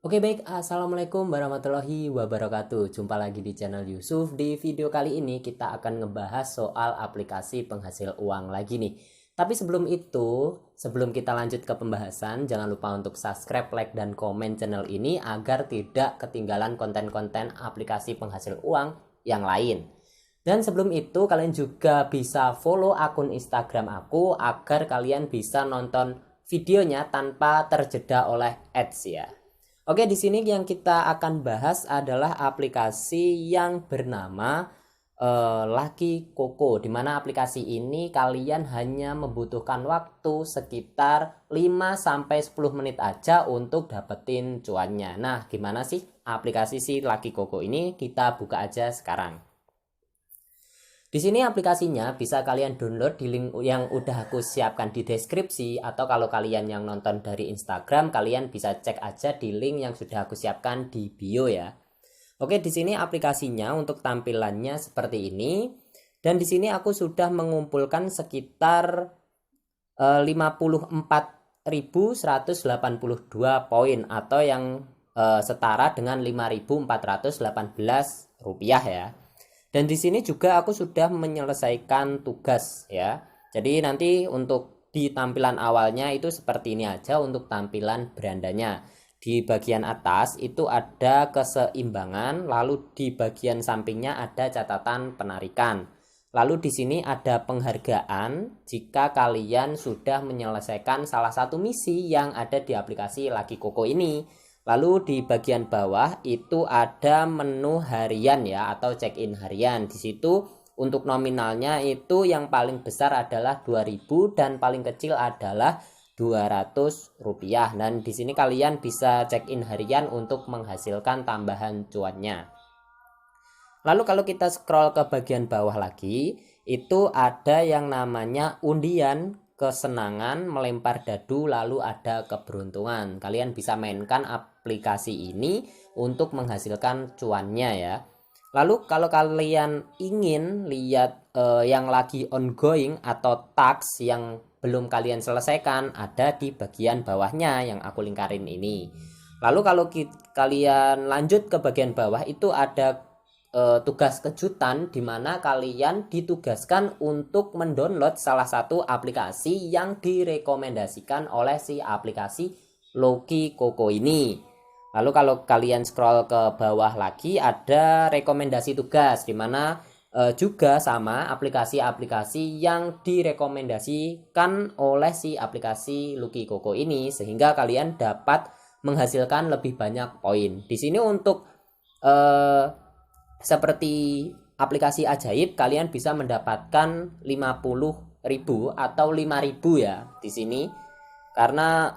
Oke baik, Assalamualaikum warahmatullahi wabarakatuh. Jumpa lagi di channel Yusuf. Di video kali ini kita akan ngebahas soal aplikasi penghasil uang lagi nih. Tapi sebelum itu, sebelum kita lanjut ke pembahasan, jangan lupa untuk subscribe, like, dan komen channel ini agar tidak ketinggalan konten-konten aplikasi penghasil uang yang lain. Dan sebelum itu kalian juga bisa follow akun Instagram aku agar kalian bisa nonton videonya tanpa terjeda oleh ads ya. Oke, di sini yang kita akan bahas adalah aplikasi yang bernama Lucky Coco. Di mana aplikasi ini kalian hanya membutuhkan waktu sekitar 5 sampai 10 menit aja untuk dapetin cuannya. Nah, gimana sih aplikasi si Lucky Coco ini? Kita buka aja sekarang. Di sini aplikasinya bisa kalian download di link yang udah aku siapkan di deskripsi, atau kalau kalian yang nonton dari Instagram, kalian bisa cek aja di link yang sudah aku siapkan di bio ya. Oke, di sini aplikasinya untuk tampilannya seperti ini. Dan di sini aku sudah mengumpulkan sekitar 54.182 poin atau yang setara dengan 5.418 rupiah ya. Dan di sini juga aku sudah menyelesaikan tugas ya. Jadi nanti untuk di tampilan awalnya itu seperti ini aja untuk tampilan berandanya. Di bagian atas itu ada keseimbangan, lalu di bagian sampingnya ada catatan penarikan. Lalu di sini ada penghargaan jika kalian sudah menyelesaikan salah satu misi yang ada di aplikasi Lucky Coco ini. Lalu di bagian bawah itu ada menu harian ya, atau check-in harian. Di situ untuk nominalnya itu yang paling besar adalah 2000 dan paling kecil adalah 200 rupiah. Dan di sini kalian bisa check-in harian untuk menghasilkan tambahan cuannya. Lalu kalau kita scroll ke bagian bawah lagi, itu ada yang namanya undian, kesenangan, melempar dadu, lalu ada keberuntungan. Kalian bisa mainkan aplikasi ini untuk menghasilkan cuannya ya. Lalu kalau kalian ingin lihat yang lagi ongoing atau task yang belum kalian selesaikan, ada di bagian bawahnya yang aku lingkarin ini. Lalu kalau kalian lanjut ke bagian bawah itu ada tugas kejutan, di mana kalian ditugaskan untuk mendownload salah satu aplikasi yang direkomendasikan oleh si aplikasi Lucky Coco ini. Lalu kalau kalian scroll ke bawah lagi ada rekomendasi tugas, di mana juga sama aplikasi-aplikasi yang direkomendasikan oleh si aplikasi Lucky Coco ini, sehingga kalian dapat menghasilkan lebih banyak poin. Di sini untuk seperti aplikasi ajaib, kalian bisa mendapatkan 50.000 atau 5.000 ya di sini. Karena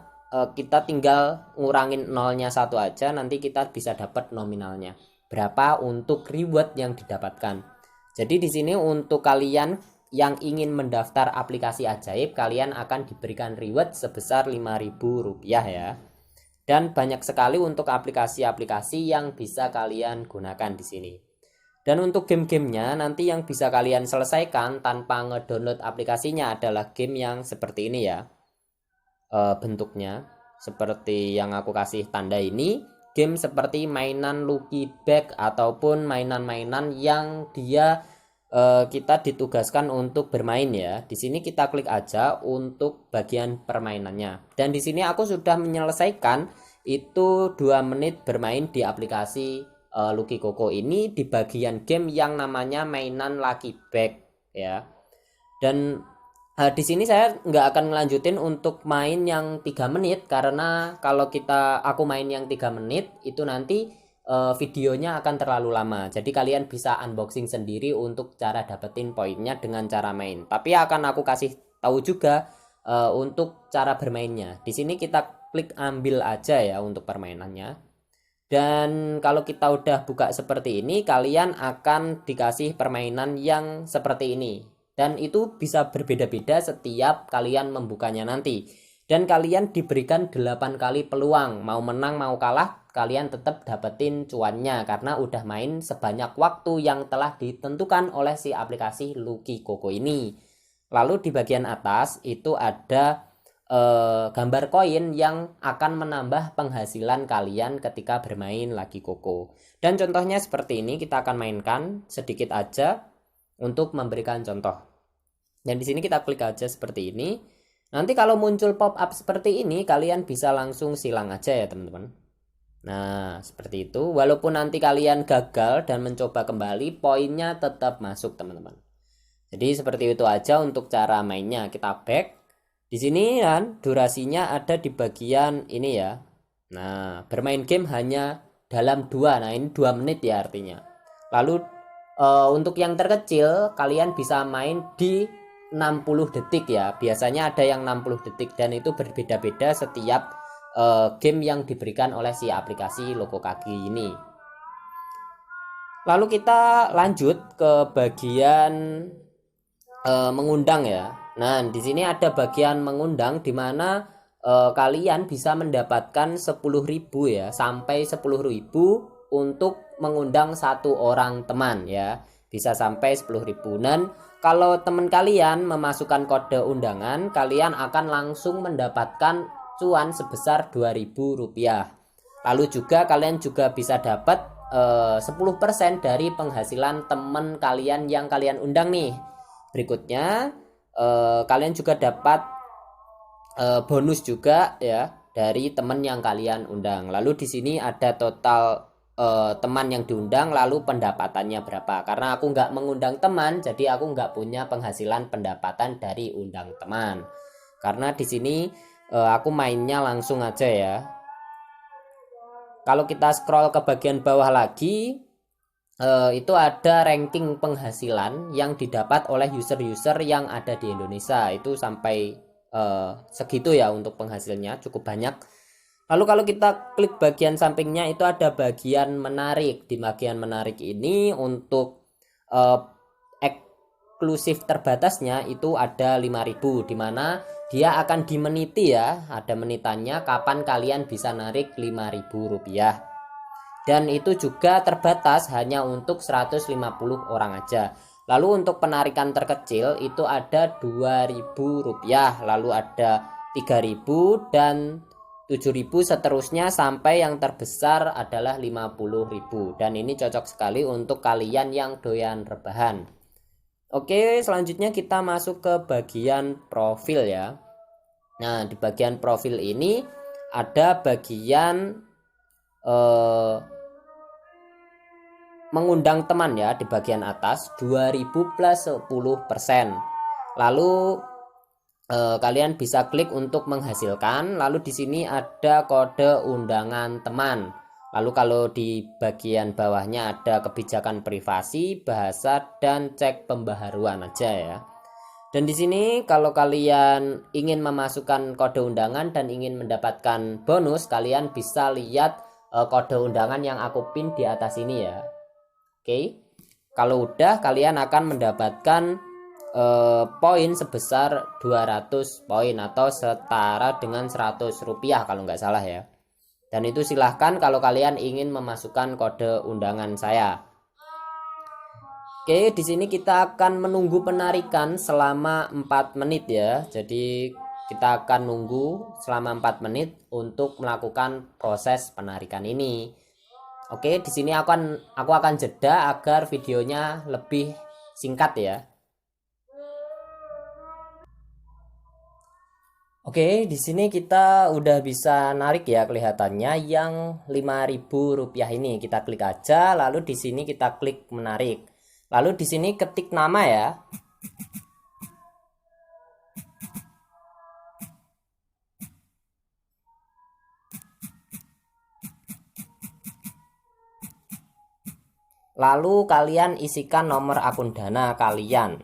kita tinggal ngurangin nolnya satu aja, nanti kita bisa dapat nominalnya berapa untuk reward yang didapatkan. Jadi di sini untuk kalian yang ingin mendaftar aplikasi ajaib, kalian akan diberikan reward sebesar 5.000 rupiah ya. Dan banyak sekali untuk aplikasi-aplikasi yang bisa kalian gunakan di sini. Dan untuk game-gamenya nanti yang bisa kalian selesaikan tanpa ngedownload aplikasinya adalah game yang seperti ini ya. Bentuknya seperti yang aku kasih tanda ini. Game seperti mainan Lucky Bag ataupun mainan-mainan yang dia kita ditugaskan untuk bermain ya. Di sini kita klik aja untuk bagian permainannya. Dan di sini aku sudah menyelesaikan itu 2 menit bermain di aplikasi Lucky Coco ini di bagian game yang namanya mainan Lucky Bag ya. Dan di sini saya nggak akan melanjutin untuk main yang 3 menit, karena kalau aku main yang 3 menit itu nanti videonya akan terlalu lama. Jadi kalian bisa unboxing sendiri untuk cara dapetin poinnya dengan cara main. Tapi akan aku kasih tahu juga untuk cara bermainnya. Di sini kita klik ambil aja ya untuk permainannya. Dan kalau kita udah buka seperti ini, kalian akan dikasih permainan yang seperti ini. Dan itu bisa berbeda-beda setiap kalian membukanya nanti. Dan kalian diberikan 8 kali peluang. Mau menang mau kalah, kalian tetap dapetin cuannya karena udah main sebanyak waktu yang telah ditentukan oleh si aplikasi Lucky Coco ini. Lalu di bagian atas itu ada gambar koin yang akan menambah penghasilan kalian ketika bermain Lagi Koko. Dan contohnya seperti ini, kita akan mainkan sedikit aja untuk memberikan contoh. Dan di sini kita klik aja seperti ini. Nanti kalau muncul pop up seperti ini, kalian bisa langsung silang aja ya teman-teman. Nah, seperti itu. Walaupun nanti kalian gagal dan mencoba kembali, poinnya tetap masuk teman-teman. Jadi seperti itu aja untuk cara mainnya. Kita back. Di sini kan durasinya ada di bagian ini ya. Nah, bermain game hanya dalam 2. Nah, ini 2 menit ya artinya. Lalu untuk yang terkecil kalian bisa main di 60 detik ya. Biasanya ada yang 60 detik dan itu berbeda-beda setiap game yang diberikan oleh si aplikasi Logo Kaki ini. Lalu kita lanjut ke bagian mengundang ya. Nah, di sini ada bagian mengundang di mana kalian bisa mendapatkan 10.000 ya, sampai 10.000 untuk mengundang 1 orang teman ya. Bisa sampai 10.000. Dan kalau teman kalian memasukkan kode undangan, kalian akan langsung mendapatkan cuan sebesar Rp2.000. Lalu juga kalian juga bisa dapat 10% dari penghasilan teman kalian yang kalian undang nih. Berikutnya kalian juga dapat bonus juga ya dari teman yang kalian undang. Lalu di sini ada total teman yang diundang, lalu pendapatannya berapa. Karena aku nggak mengundang teman, jadi aku nggak punya penghasilan pendapatan dari undang teman. Karena di sini aku mainnya langsung aja ya. Kalau kita scroll ke bagian bawah lagi, itu ada ranking penghasilan yang didapat oleh user-user yang ada di Indonesia. Itu sampai segitu ya untuk penghasilnya, cukup banyak. Lalu kalau kita klik bagian sampingnya itu ada bagian menarik. Di bagian menarik ini untuk eksklusif terbatasnya itu ada 5.000, dimana dia akan dimeniti ya, ada menitannya kapan kalian bisa narik Rp5.000. Dan itu juga terbatas hanya untuk 150 orang aja. Lalu untuk penarikan terkecil itu ada Rp2.000, lalu ada 3.000 dan 7.000 seterusnya sampai yang terbesar adalah 50.000. Dan ini cocok sekali untuk kalian yang doyan rebahan. Oke, selanjutnya kita masuk ke bagian profil ya. Nah, di bagian profil ini ada bagian mengundang teman ya di bagian atas 2.000 plus 10%. Lalu kalian bisa klik untuk menghasilkan. Lalu di sini ada kode undangan teman. Lalu kalau di bagian bawahnya ada kebijakan privasi, bahasa, dan cek pembaharuan aja ya. Dan di sini kalau kalian ingin memasukkan kode undangan dan ingin mendapatkan bonus, kalian bisa lihat kode undangan yang aku pin di atas ini ya. Oke. Kalau udah, kalian akan mendapatkan poin sebesar 200 poin atau setara dengan Rp100 kalau nggak salah ya. Dan itu silahkan kalau kalian ingin memasukkan kode undangan saya. Oke, di sini kita akan menunggu penarikan selama 4 menit ya. Jadi kita akan nunggu selama 4 menit untuk melakukan proses penarikan ini. Oke, di sini aku akan jeda agar videonya lebih singkat ya. Oke, di sini kita udah bisa narik ya kelihatannya yang Rp5.000 ini. Kita klik aja, lalu di sini kita klik menarik. Lalu di sini ketik nama ya. Lalu kalian isikan nomor akun Dana kalian.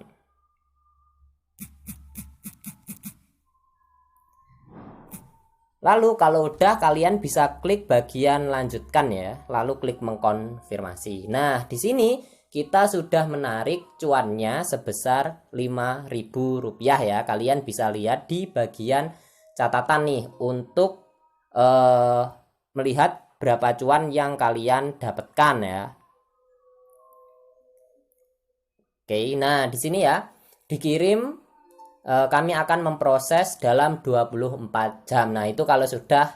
Lalu kalau udah, kalian bisa klik bagian lanjutkan ya, lalu klik mengkonfirmasi. Nah, di sini kita sudah menarik cuannya sebesar Rp5.000 ya. Kalian bisa lihat di bagian catatan nih untuk melihat berapa cuan yang kalian dapatkan ya. Oke, nah di sini ya dikirim kami akan memproses dalam 24 jam. Nah, itu kalau sudah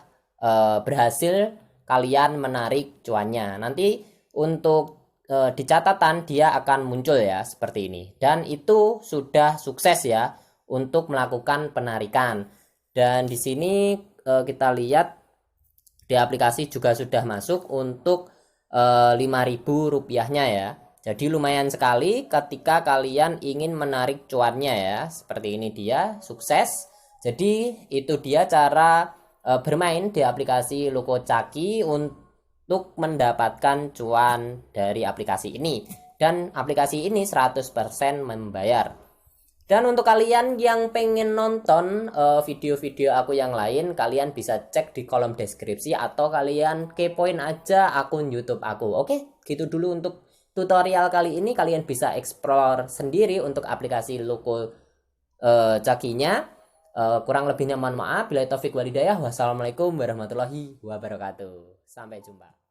berhasil kalian menarik cuannya. Nanti untuk di catatan dia akan muncul ya seperti ini. Dan itu sudah sukses ya untuk melakukan penarikan. Dan di sini kita lihat di aplikasi juga sudah masuk untuk 5.000 rupiahnya ya. Jadi lumayan sekali ketika kalian ingin menarik cuannya ya. Seperti ini dia sukses. Jadi itu dia cara bermain di aplikasi Lokocaki untuk mendapatkan cuan dari aplikasi ini. Dan aplikasi ini 100% membayar. Dan untuk kalian yang pengen nonton video-video aku yang lain, kalian bisa cek di kolom deskripsi atau kalian kepoin aja akun YouTube aku. Oke, gitu dulu untuk tutorial kali ini. Kalian bisa explore sendiri untuk aplikasi Lokocaki-nya. Kurang lebihnya mohon maaf. Bila taufik walhidayah. Wassalamualaikum warahmatullahi wabarakatuh. Sampai jumpa.